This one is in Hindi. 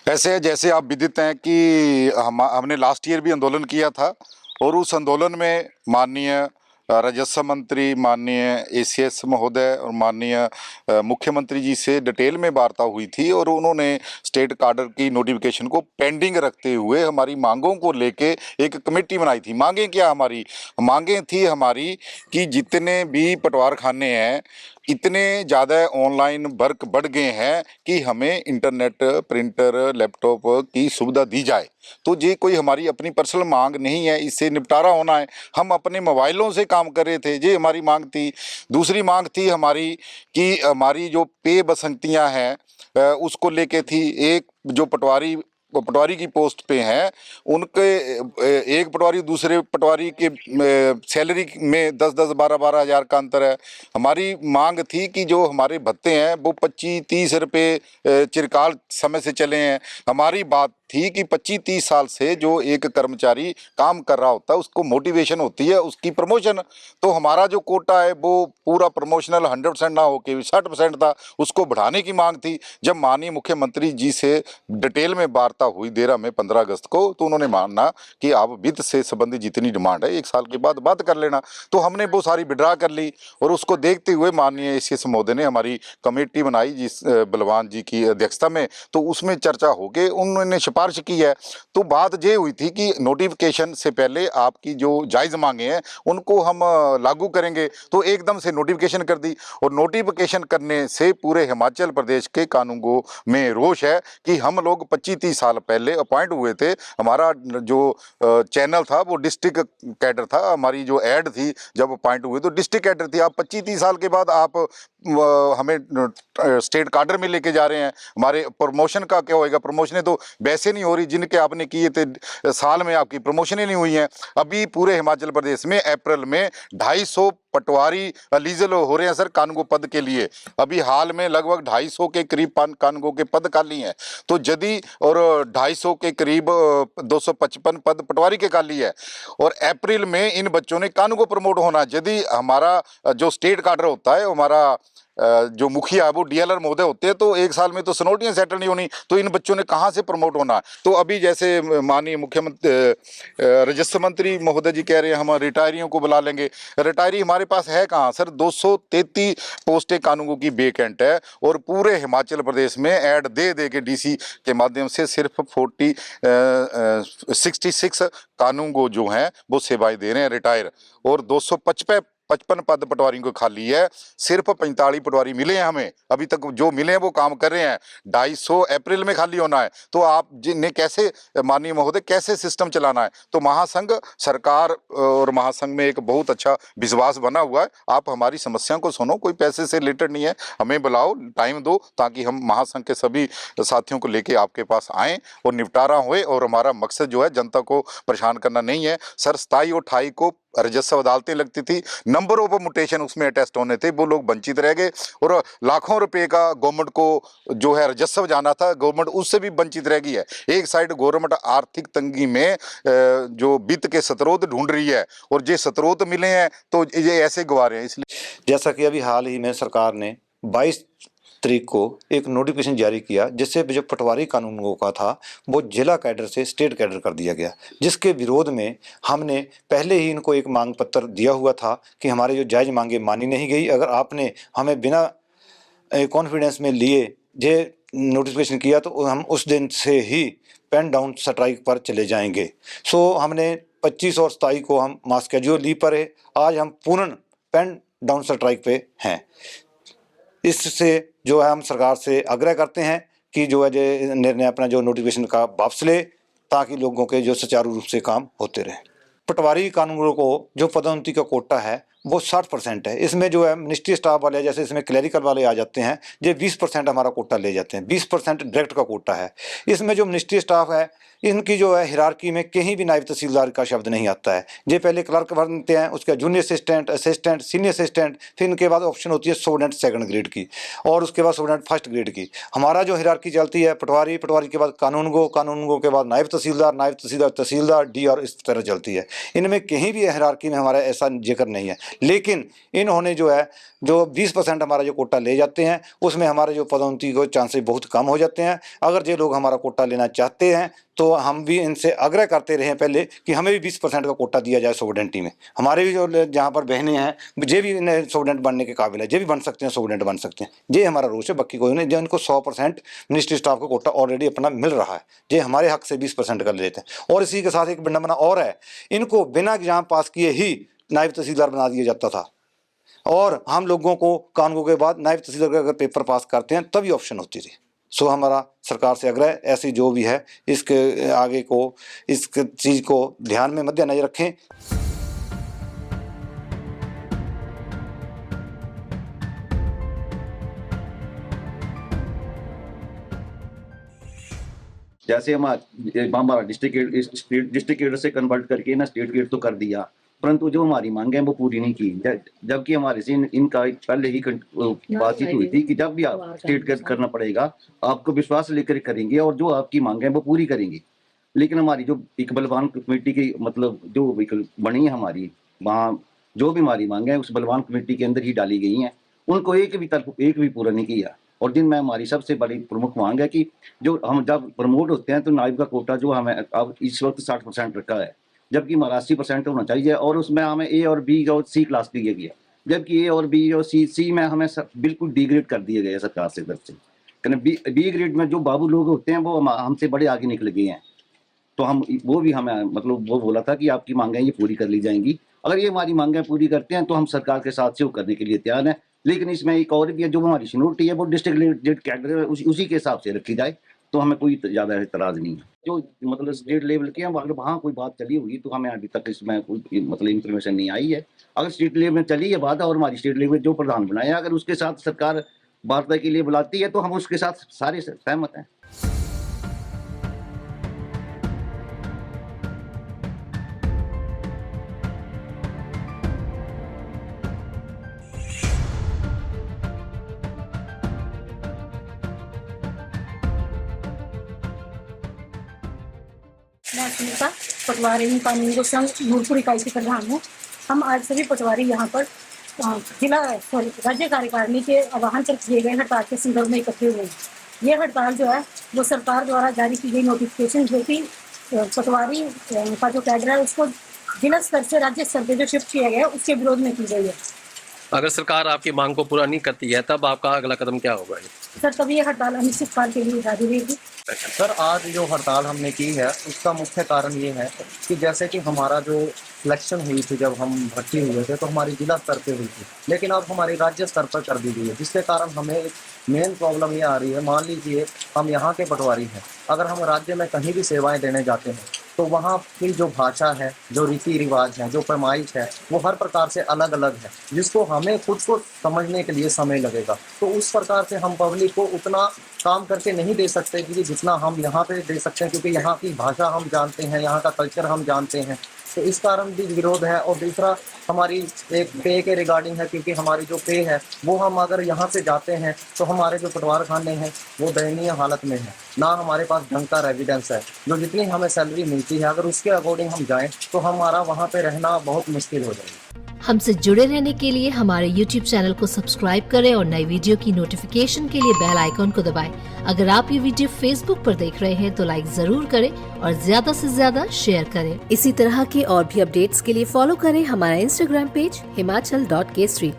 ऐसे जैसे आप विदित हैं कि हमने लास्ट ईयर भी आंदोलन किया था और उस आंदोलन में माननीय राजस्व मंत्री, माननीय एसीएस महोदय और माननीय मुख्यमंत्री जी से डिटेल में वार्ता हुई थी और उन्होंने स्टेट काडर की नोटिफिकेशन को पेंडिंग रखते हुए हमारी मांगों को लेके एक कमेटी बनाई थी। मांगें क्या हमारी? मांगें थी हमारी कि जितने भी पटवार खाने हैं इतने ज़्यादा ऑनलाइन वर्क बढ़ गए हैं कि हमें इंटरनेट, प्रिंटर, लैपटॉप की सुविधा दी जाए। तो ये कोई हमारी अपनी पर्सनल मांग नहीं है, इससे निपटारा होना है। हम अपने मोबाइलों से काम कर रहे थे, ये हमारी मांग थी। दूसरी मांग थी हमारी कि हमारी जो पे बसंतियाँ हैं उसको लेके थी। एक जो पटवारी की पोस्ट पे हैं उनके एक पटवारी दूसरे पटवारी के सैलरी में 10-10, 12-12 हज़ार का अंतर है। हमारी मांग थी कि जो हमारे भत्ते हैं वो 25-30 रुपये चिरकाल समय से चले हैं। हमारी बात थी कि 25-30 साल से जो एक कर्मचारी काम कर रहा होता है उसको मोटिवेशन होती है उसकी प्रमोशन। तो हमारा जो कोटा है वो पूरा प्रमोशनल 100% ना होकर 60% था, उसको बढ़ाने की मांग थी। जब माननीय मुख्यमंत्री जी से डिटेल में वार्ता हुई 13 में 15 अगस्त को, तो उन्होंने माना कि आप वित्त से संबंधित जितनी डिमांड है 1 साल के बाद बात कर लेना। तो हमने वो सारी विड्रा कर ली और उसको देखते हुए माननीय एसीएस महोदय ने हमारी कमेटी बनाई जिस बलवान जी की अध्यक्षता में, तो उसमें चर्चा हो गई, उन्होंने सिफारिश की है। तो बात ये हुई थी कि नोटिफिकेशन से पहले आपकी जो जायज़ मांगे हैं उनको हम लागू करेंगे। तो एकदम से नोटिफिकेशन कर दी और नोटिफिकेशन करने से पूरे हिमाचल प्रदेश के कानूनगो में रोष है कि हम लोग 25-30 साल पहले अपॉइंट हुए थे। हमारा जो चैनल था वो डिस्ट्रिक्ट कैडर था, हमारी जो ऐड थी जब अपॉइंट हुए तो डिस्ट्रिक्ट कैडर थी। आप 25-30 साल के बाद आप हमें स्टेट काडर में लेके जा रहे हैं। हमारे प्रमोशन का क्या होएगा? प्रमोशनें तो वैसे नहीं हो रही जिनके आपने किए थे, साल में आपकी प्रमोशनें नहीं हुई हैं। अभी पूरे हिमाचल प्रदेश में अप्रैल में 250 पटवारी एलिजिबल हो रहे हैं सर कानूनगो पद के लिए। अभी हाल में लगभग 250 के करीब कानूनगो के पद खाली हैं। तो यदि और 250 के करीब 255 पद पटवारी के खाली है और अप्रैल में इन बच्चों ने कानूनगो प्रमोट होना। यदि हमारा जो स्टेट काडर होता है, हमारा जो मुखिया है वो डीएलआर महोदय होते हैं, तो 1 साल में तो सनोटियाँ सेटल नहीं होनी, तो इन बच्चों ने कहाँ से प्रमोट होना? तो अभी जैसे माननीय मुख्यमंत्री राजस्व मंत्री महोदय जी कह रहे हैं हम रिटायरियों को बुला लेंगे। रिटायरी हमारे पास है कहाँ सर? 233 पोस्टें कानूनगो की वेकेंट है और पूरे हिमाचल प्रदेश में ऐड दे दे के डीसी के माध्यम से सिर्फ 66 कानूनगो जो हैं वो सेवाएं दे रहे हैं रिटायर, और 255 पद पटवारियों को खाली है। सिर्फ 45 पटवारी मिले हैं हमें, अभी तक जो मिले हैं वो काम कर रहे हैं। 250 अप्रैल में खाली होना है। तो आप जिन्हें कैसे माननीय महोदय कैसे सिस्टम चलाना है? तो महासंघ सरकार और महासंघ में एक बहुत अच्छा विश्वास बना हुआ है। आप हमारी समस्या को सुनो, कोई पैसे से रिलेटेड नहीं है, हमें बुलाओ, टाइम दो ताकि हम महासंघ के सभी साथियों को लेके आपके पास आएँ और निपटारा होए। और हमारा मकसद जो है जनता को परेशान करना नहीं है सर। 27 और 28 को राजस्व अदालतें लगती थी, नंबर ऑफ म्यूटेशन उसमें अटेस्ट होने थे, वो लोग वंचित रह गए और लाखों रुपए का गवर्नमेंट को जो है राजस्व जाना था, गवर्नमेंट उससे भी वंचित रह गई है। एक साइड गवर्नमेंट आर्थिक तंगी में जो वित्त के स्रोत ढूंढ रही है और ये स्रोत मिले हैं तो ये ऐसे गवा रहे हैं। इसलिए जैसा कि अभी हाल ही में सरकार ने 22 तारीख को एक नोटिफिकेशन जारी किया जिससे जो पटवारी कानूनगो का था वो जिला कैडर से स्टेट कैडर कर दिया गया, जिसके विरोध में हमने पहले ही इनको एक मांग पत्र दिया हुआ था कि हमारे जो जायज़ मांगे मानी नहीं गई। अगर आपने हमें बिना कॉन्फिडेंस में लिए ये नोटिफिकेशन किया तो हम उस दिन से ही पेन डाउन स्ट्राइक पर चले जाएंगे। सो हमने 25 और 27 को हम मास कैजुअल लीव पर है, आज हम पूर्ण पेन डाउन स्ट्राइक पे हैं। इससे जो है हम सरकार से आग्रह करते हैं कि जो है जो निर्णय अपना जो नोटिफिकेशन का वापस ले ताकि लोगों के जो सुचारू रूप से काम होते रहे। पटवारी कानूनगो को जो पदोन्नति का कोटा है वो 60% है। इसमें जो है मिनिस्ट्री स्टाफ वाले जैसे इसमें क्लरिकल वाले आ जाते हैं, ये 20% हमारा कोटा ले जाते हैं। 20% डायरेक्ट का कोटा है। इसमें जो मिनिस्ट्री स्टाफ है इनकी जो है हिरार्की में कहीं भी नायब तहसीलदार का शब्द नहीं आता है। ये पहले क्लर्क बनते हैं, उसके junior assistant, assistant, senior assistant, फिर इनके बाद ऑप्शन होती है सुपरडेंट 2nd ग्रेड की और उसके बाद सुपरडेंट 1st ग्रेड की। हमारा जो हिरार्की चलती है पटवारी, पटवारी के बाद कानूनगो, कानूनगो के बाद नायब तहसीलदार, नायब तहसीलदार, तहसीलदार, डी और इस तरह चलती है। इनमें कहीं भी हिरार्की में हमारा ऐसा जिक्र नहीं है। लेकिन इन्होंने जो है जो 20% हमारा जो कोटा ले जाते हैं उसमें हमारे जो पदोन्नति के चांसेस बहुत कम हो जाते हैं। अगर जो लोग हमारा कोटा लेना चाहते हैं तो हम भी इनसे आग्रह करते रहे पहले कि हमें भी 20% का कोटा दिया जाए सुपरिटेंडेंटी में। हमारे भी जो जहाँ पर बहनें हैं जे भी इन्हें सुपरिटेंडेंट बनने के काबिल है, जे भी बन सकते हैं, सुपरिटेंडेंट बन सकते हैं। ये हमारा रोष है, बाकी कोई नहीं। जो इनको 100% मिनिस्ट्री स्टाफ का कोटा ऑलरेडी अपना मिल रहा है, ये हमारे हक से 20% का ले लेते हैं। और इसी के साथ एक विडंबना और है, इनको बिना एग्जाम पास किए ही नायब तहसीलदार बना दिया जाता था और हम लोगों को कानून के बाद नायब तहसीलदार का अगर पेपर पास करते हैं तभी ऑप्शन होती थी। सो हमारा सरकार से आग्रह ऐसी जो भी है इसके आगे को इस चीज़ को ध्यान में मद्देनजर रखें। जैसे हमारा डिस्ट्रिक्ट एड से कन्वर्ट करके ना स्टेट एड तो कर दिया, परंतु जो हमारी मांग है वो पूरी नहीं की। जबकि हमारे से इनका पहले ही बातचीत हुई थी कि जब भी आप स्टेट एड करना पड़ेगा आपको विश्वास लेकर करेंगे और जो आपकी मांग है वो पूरी करेंगे। लेकिन हमारी जो एक बलवान कमेटी की मतलब जो बनी है हमारी, वहाँ जो भी हमारी मांग है उस बलवान कमेटी के अंदर ही डाली गई हैं, उनको एक भी पूरा नहीं किया। और जिनमें हमारी सबसे बड़ी प्रमुख मांग है कि जो हम जब प्रमोट होते हैं तो नायब का कोटा जो हमें अब इस वक्त 60% रखा है, जबकि हमारा 80% होना चाहिए और उसमें हमें ए और बी और सी क्लास दिया गया, जबकि ए और बी और सी में हमें बिल्कुल डिग्रेड कर दिए गए सरकार से तरफ से। बी ग्रेड में जो बाबू लोग होते हैं वो हमसे बड़े आगे निकल गए हैं। तो हम वो भी हमें मतलब वो बोला था कि आपकी मांगें ये पूरी कर ली जाएंगी। अगर ये हमारी मांगें पूरी करते हैं तो हम सरकार के साथ सहयोग करने के लिए तैयार हैं। लेकिन इसमें एक और भी है, जो हमारी सीनियरिटी है वो डिस्ट्रिक्ट कैडर उसी के हिसाब से रखी जाए तो हमें कोई ज़्यादा एतराज़ नहीं है। जो मतलब स्टेट लेवल के हैं अगर वहाँ कोई बात चली होगी तो हमें अभी तक इसमें कोई मतलब इन्फॉर्मेशन नहीं आई है। अगर स्टेट लेवल में चली है बात और हमारी स्टेट लेवल जो प्रधान बनाया अगर उसके साथ सरकार वार्ता के लिए बुलाती है तो हम उसके साथ सारे सहमत हैं। मैं सुनीता पटवारी कानूनी संघ नूरपुर इकाई की प्रधान हूँ। हम आज सभी पटवारी यहाँ पर जिला राज्य कार्यकारिणी के आह्वान पर किए गए हड़ताल के संदर्भ में इकट्ठे हुए हैं। ये हड़ताल जो है वो सरकार द्वारा जारी की गई नोटिफिकेशन जो कि पटवारी का जो कैडर है उसको जिला स्तर से राज्य स्तर पर जो शिफ्ट किया गया उसके विरोध में की गई है। अगर सरकार आपकी मांग को पूरा नहीं करती है तब आपका अगला कदम क्या होगा? सर तभी ये हड़ताल अनिश्चितकाल के लिए जारी रहेगी। सर आज जो हड़ताल हमने की है उसका मुख्य कारण ये है कि जैसे कि हमारा जो सिलेक्शन हुई थी जब हम भर्ती हुए थे तो हमारी जिला स्तर पे हुई थी, लेकिन अब हमारी राज्य स्तर पर कर दी गई है, जिसके कारण हमें मेन प्रॉब्लम ये आ रही है। मान लीजिए हम यहाँ के पटवारी हैं, अगर हम राज्य में कहीं भी सेवाएं देने जाते हैं तो वहाँ की जो भाषा है, जो रीति रिवाज है, जो पैमाइश है वो हर प्रकार से अलग अलग है, जिसको हमें खुद को समझने के लिए समय लगेगा। तो उस प्रकार से हम पब्लिक को उतना काम करके नहीं दे सकते कि जितना हम यहाँ पे दे सकते हैं, क्योंकि यहाँ की भाषा हम जानते हैं, यहाँ का कल्चर हम जानते हैं। तो इस कारण भी विरोध है। और दूसरा हमारी एक पे के रिगार्डिंग है, क्योंकि हमारी जो पे है वो हम अगर यहाँ से जाते हैं तो हमारे जो पटवार खाने हैं वो दयनीय हालत में है, ना हमारे पास ढंग का रेजिडेंस है। जो जितनी हमें सैलरी मिलती है अगर उसके अकॉर्डिंग हम जाएं तो हमारा वहाँ पे रहना बहुत मुश्किल हो जाएगा। हमसे जुड़े रहने के लिए हमारे YouTube चैनल को सब्सक्राइब करें और नई वीडियो की नोटिफिकेशन के लिए बेल आइकॉन को दबाएं। अगर आप ये वीडियो Facebook पर देख रहे हैं तो लाइक जरूर करें और ज्यादा से ज्यादा शेयर करें। इसी तरह के और भी अपडेट्स के लिए फॉलो करें हमारा Instagram पेज himachal.kesri।